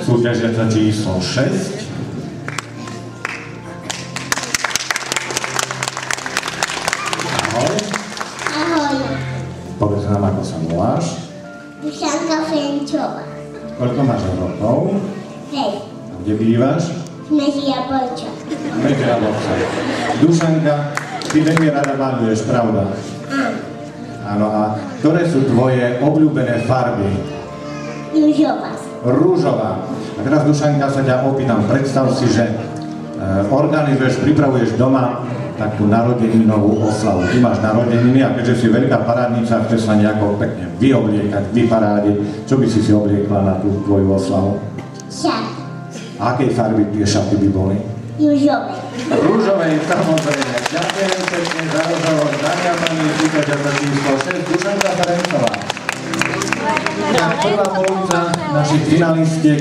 súťažiaca číslo 6. Ahoj. Ahoj. Povedz nám, ako sa voláš. Dušanka Frenčová. Koľko máš rokov? Hej. A kde bývaš? Medzi Jablča. Medzi Jablča. Dušanka, ty veľmi rada maľuješ, pravda? Áno, a ktoré sú tvoje obľúbené farby? Ružová. Rúžová. A teraz, Dušanka, sa ťa opýtam, predstav si, že organizuješ, pripravuješ doma takú narodeninovú oslavu. Ty máš narodeniny a keďže si veľká parádnica, chceš sa nejako pekne vyobliekať, vyparádiť. Čo by si obliekla na tú tvoju oslavu? Šat. A akej farby tie šaty by boli? Ružové. Rúžovej, samozrejme. Ďakujem pekne za rozhovor. Dámy a páni, súťažiaca číslo 6, Dušanka Ferencová. Prvá polovica našich finalistiek